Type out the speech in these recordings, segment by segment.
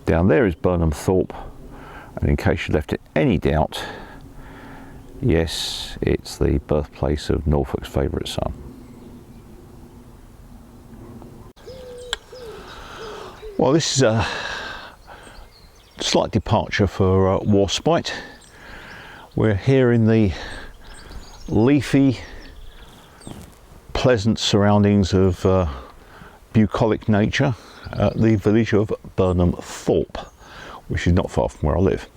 Down there is Burnham Thorpe, and in case you left it any doubt, yes, it's the birthplace of Norfolk's favourite son. Well, this is a slight departure for Warspite. We're here in the leafy, pleasant surroundings of bucolic nature at the village of Burnham Thorpe, which is not far from where I live.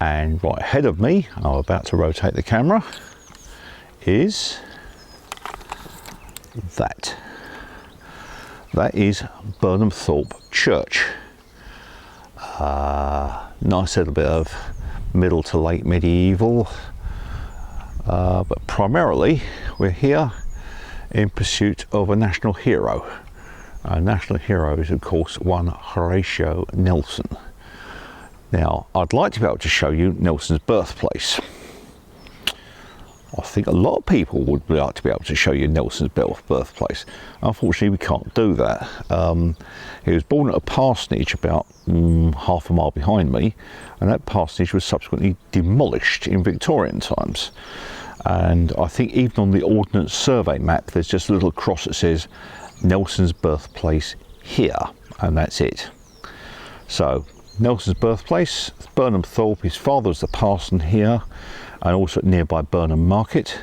And right ahead of me, I'm about to rotate the camera, is that. That is Burnham Thorpe Church. Nice little bit of middle to late medieval, but primarily we're here in pursuit of a national hero. Our national hero is of course one Horatio Nelson. Now I'd like to be able to show you Nelson's birthplace. I think a lot of people would like to be able to show you Nelson's birthplace. Unfortunately we can't do that. He was born at a parsonage about half a mile behind me, and that parsonage was subsequently demolished in Victorian times. And I think even on the Ordnance Survey map there's just a little cross that says Nelson's birthplace here, and that's it. So Nelson's birthplace, Burnham Thorpe. His father was the parson here, and also at nearby Burnham Market.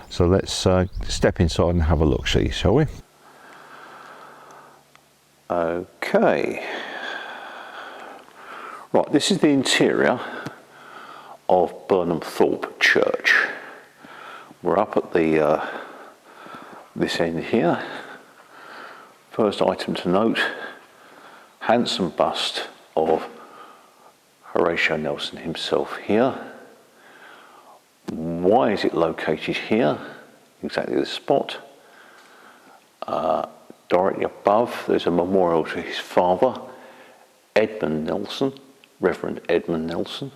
So let's step inside and have a look, shall we? Okay. Right, this is the interior of Burnham Thorpe Church. We're up at the this end here. First item to note, handsome bust of Horatio Nelson himself here. Why is it located here? Exactly the spot. Directly above there's a memorial to his father, Edmund Nelson, Reverend Edmund Nelson,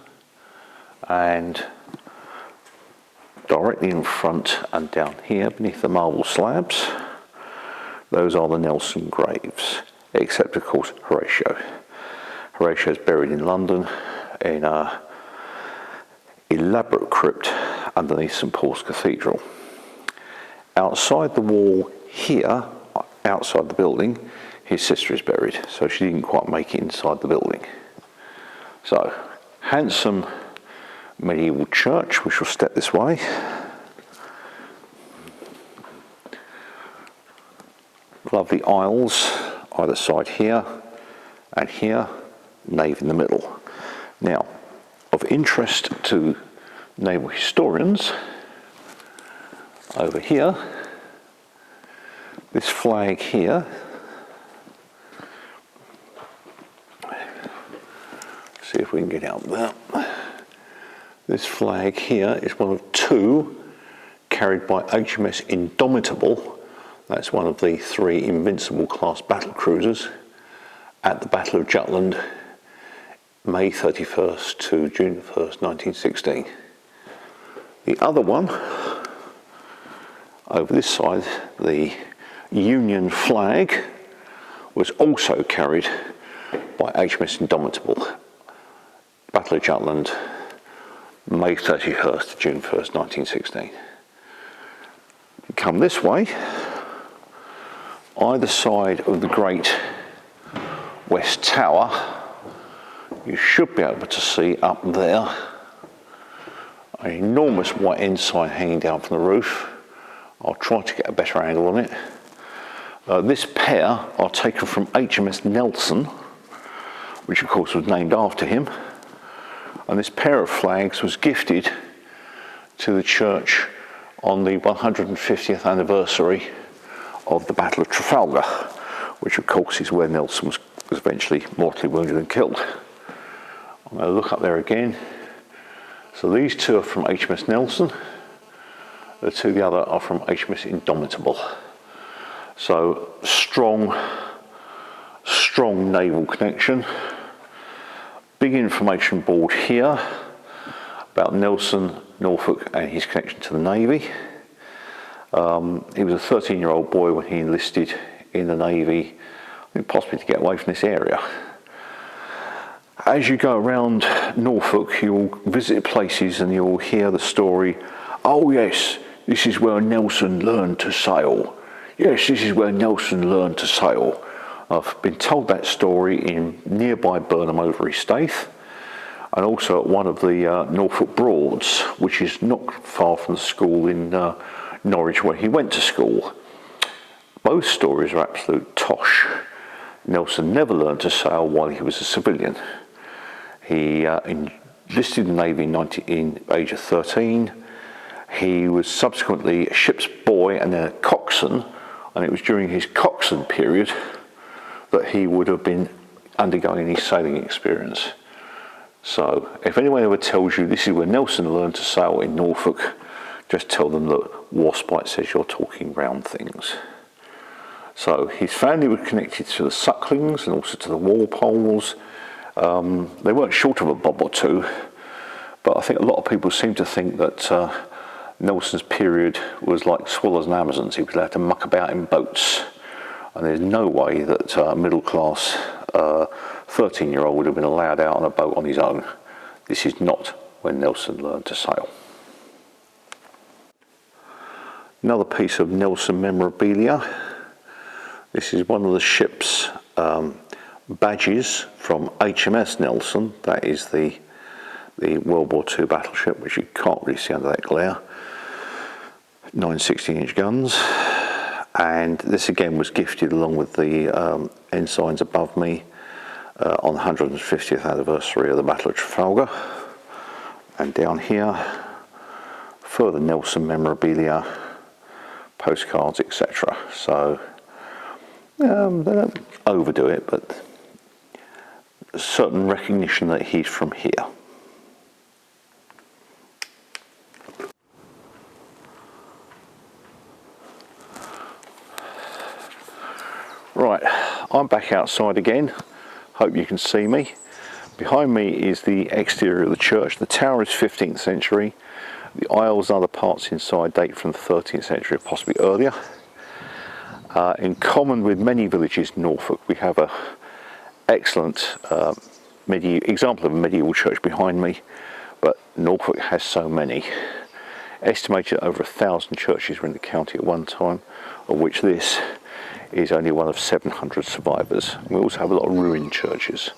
and directly in front and down here beneath the marble slabs, those are the Nelson graves, except of course Horatio. Horatio is buried in London in an elaborate crypt underneath St Paul's Cathedral. Outside the wall here, outside the building, his sister is buried, so she didn't quite make it inside the building. So, handsome medieval church. We shall step this way. Lovely aisles either side here and here, nave in the middle. Now, of interest to naval historians, over here, this flag here, see if we can get out there. This flag here is one of two carried by HMS Indomitable. That's one of the three Invincible class battle cruisers at the Battle of Jutland, May 31st to June 1st, 1916. The other one, over this side, the Union flag, was also carried by HMS Indomitable, Battle of Jutland, May 31st to June 1st, 1916. Come this way, either side of the Great West Tower, you should be able to see up there an enormous white ensign hanging down from the roof. I'll try to get a better angle on it. This pair are taken from HMS Nelson, which of course was named after him, and this pair of flags was gifted to the church on the 150th anniversary of the Battle of Trafalgar, which of course is where Nelson was eventually mortally wounded and killed. I'm going to look up there again. So these two are from HMS Nelson, the other are from HMS Indomitable. So strong naval connection. Big information board here about Nelson, Norfolk and his connection to the Navy. He was a 13-year-old boy when he enlisted in the Navy, I think possibly to get away from this area. as you go around Norfolk, you'll visit places and you'll hear the story, oh yes, this is where Nelson learned to sail. Yes, this is where Nelson learned to sail. I've been told that story in nearby Burnham over Eastaith, and also at one of the Norfolk Broads, which is not far from the school in Norwich where he went to school. Both stories are absolute tosh. Nelson never learned to sail while he was a civilian. He enlisted in the Navy in age of 13. He was subsequently a ship's boy and then a coxswain, and it was during his coxswain period that he would have been undergoing his sailing experience. So if anyone ever tells you this is where Nelson learned to sail in Norfolk, just tell them that Warspite says you're talking round things. So his family were connected to the Sucklings and also to the Walpoles. They weren't short of a bob or two, but I think a lot of people seem to think that Nelson's period was like Swallows and Amazons. He was allowed to muck about in boats. And there's no way that a middle-class 13-year-old would have been allowed out on a boat on his own. This is not when Nelson learned to sail. Another piece of Nelson memorabilia. This is one of the ship's badges from HMS Nelson. That is the World War II battleship, which you can't really see under that glare. 9 16-inch guns. And this again was gifted along with the ensigns above me on the 150th anniversary of the Battle of Trafalgar. And down here, further Nelson memorabilia, postcards, etc. So they don't overdo it, but a certain recognition that he's from here. Right, I'm back outside again. Hope you can see me. Behind me is the exterior of the church. The tower is 15th century. The aisles and other parts inside date from the 13th century, possibly earlier. In common with many villages in Norfolk, we have an excellent example of a medieval church behind me, but Norfolk has so many. Estimated over 1,000 churches were in the county at one time, of which this is only one of 700 survivors. We also have a lot of ruined churches.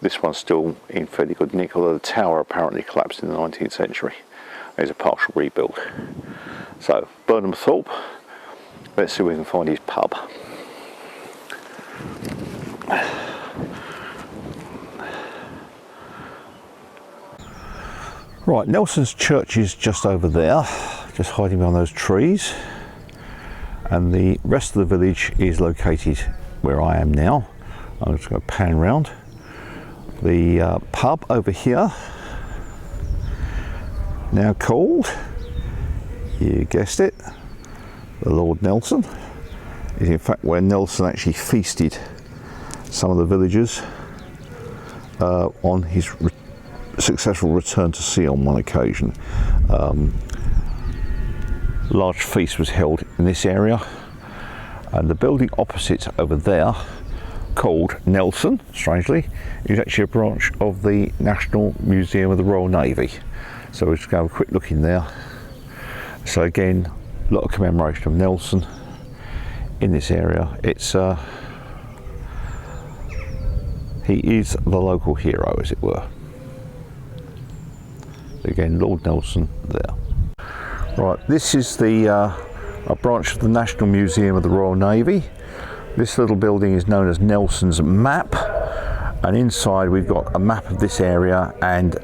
This one's still in fairly good nick, although the tower apparently collapsed in the 19th century. There's a partial rebuild. So, Burnham Thorpe. Let's see if we can find his pub. Right, Nelson's church is just over there, just hiding behind those trees. And the rest of the village is located where I am now. I'm just going to pan round. The pub over here, now called, you guessed it, the Lord Nelson, is in fact where Nelson actually feasted some of the villagers on his successful return to sea on one occasion. Large feast was held in this area, and the building opposite over there, called Nelson, strangely, is actually a branch of the National Museum of the Royal Navy. So we'll just go have a quick look in there. So again, a lot of commemoration of Nelson in this area. It's he is the local hero, as it were. Again, Lord Nelson there. Right, this is a branch of the National Museum of the Royal Navy. This little building is known as Nelson's Map, and inside we've got a map of this area and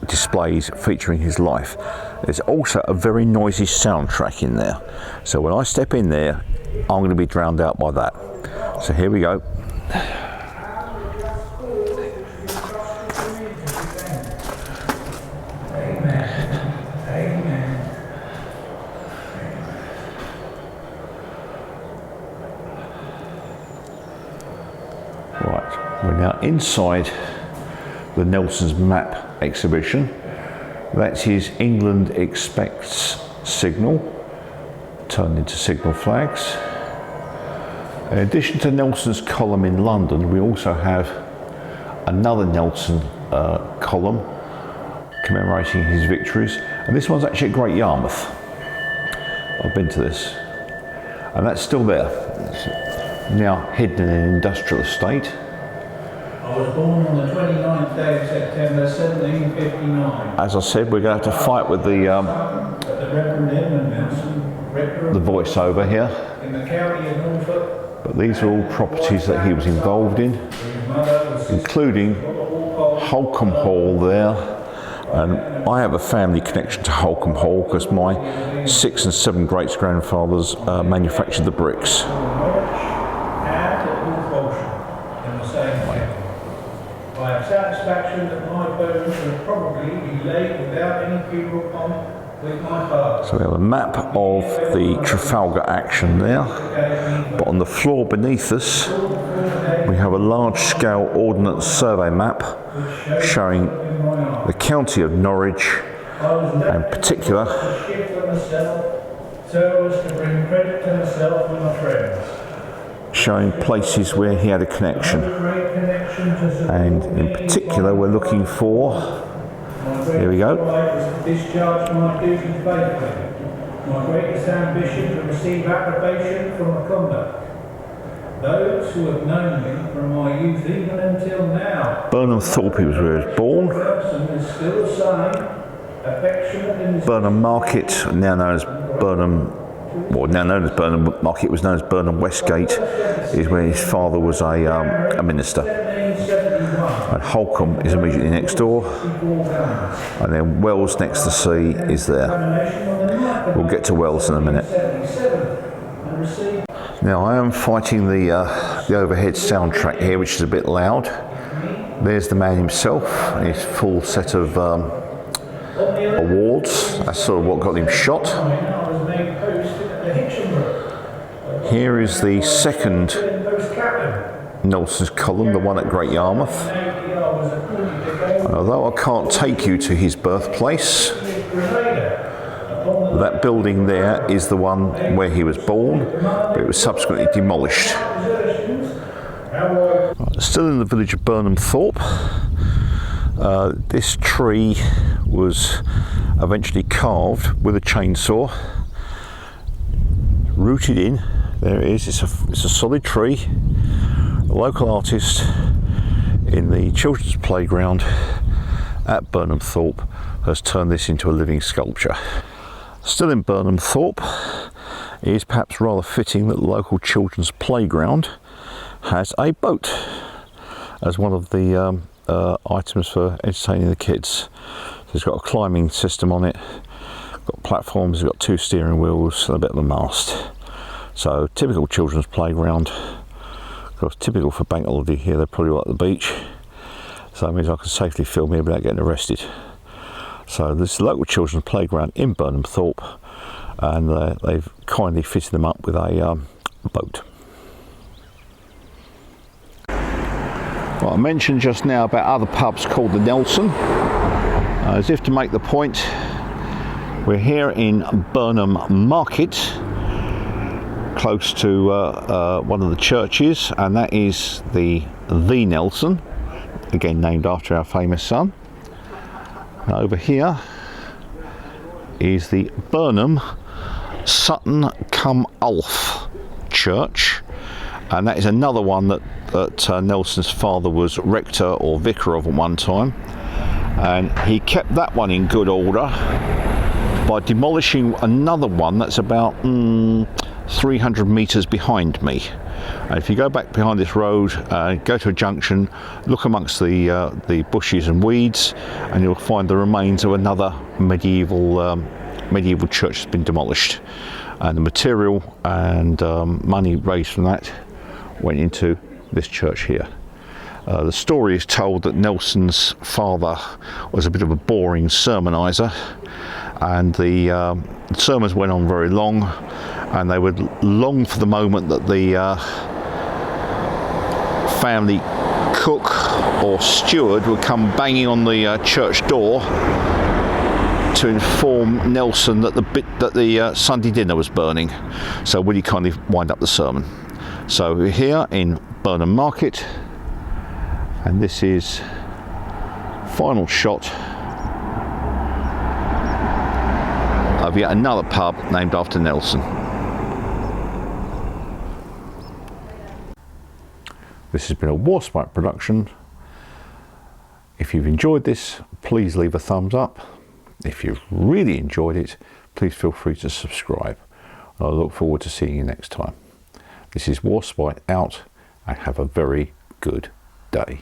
displays featuring his life. There's also a very noisy soundtrack in there, so when I step in there I'm going to be drowned out by that. So here we go. We're now inside the Nelson's Map exhibition. That's his England Expects signal, turned into signal flags. In addition to Nelson's column in London, we also have another Nelson column commemorating his victories, and this one's actually at Great Yarmouth. I've been to this, and that's still there. It's now hidden in an industrial estate. I was born on the 29th day of September 1759. As I said, we're going to have to fight with the voiceover here. In the county of Norfolk. But these are all properties that he was involved in, including Holcombe Hall there. And I have a family connection to Holcombe Hall because my 6 and 7 great-grandfathers manufactured the bricks. I have satisfaction that my bones will probably be laid without any funeral pomp with my father. So we have a map of the Trafalgar action there, but on the floor beneath us we have a large-scale ordnance survey map showing the county of Norwich, and in particular so as to bring credit to myself and my friends. Showing places where he had a connection, and in particular we're looking for, here we go, discharge my duty faithfully. My greatest ambition to receive approbation from my conduct. Those who have known me from my youth even until now. Burnham Thorpe was where he was born. Burnham Market, now known as Burnham Market, was known as Burnham Westgate, is where his father was a minister. And Holcombe is immediately next door, and then Wells next to sea is there. We'll get to Wells in a minute. Now I am fighting the overhead soundtrack here, which is a bit loud. There's the man himself, his full set of awards. That's sort of what got him shot. Here is the second Nelson's column, the one at Great Yarmouth. And although I can't take you to his birthplace, that building there is the one where he was born, but it was subsequently demolished. Still in the village of Burnham Thorpe. This tree was eventually carved with a chainsaw, rooted in. There it is. It's a solid tree. A local artist in the children's playground at Burnham Thorpe has turned this into a living sculpture. Still in Burnham Thorpe, it is perhaps rather fitting that the local children's playground has a boat as one of the items for entertaining the kids. So it's got a climbing system on it, got platforms, it's got 2 steering wheels and a bit of a mast. So typical children's playground. Of course, typical for bank holiday here, they're probably at the beach. So that means I can safely film here without getting arrested. So this is the local children's playground in Burnham Thorpe, and they've kindly fitted them up with a boat. Well, I mentioned just now about other pubs called the Nelson. As if to make the point, we're here in Burnham Market, close to one of the churches, and that is the Nelson, again named after our famous son. Now over here is the Burnham Sutton cum Ulf Church, and that is another one that Nelson's father was rector or vicar of at one time, and he kept that one in good order by demolishing another one that's about 300 metres behind me. And if you go back behind this road, go to a junction, look amongst the bushes and weeds, and you'll find the remains of another medieval church that's been demolished. And the material and money raised from that went into this church here. The story is told that Nelson's father was a bit of a boring sermoniser, and the sermons went on very long, and they would long for the moment that the family cook or steward would come banging on the church door to inform Nelson that the Sunday dinner was burning. So would he kindly wind up the sermon? So we're here in Burnham Market, And this is final shot of yet another pub named after Nelson. This has been a Warspite production. If you've enjoyed this, please leave a thumbs up. If you've really enjoyed it, please feel free to subscribe. I look forward to seeing you next time. This is Warspite out, and have a very good day.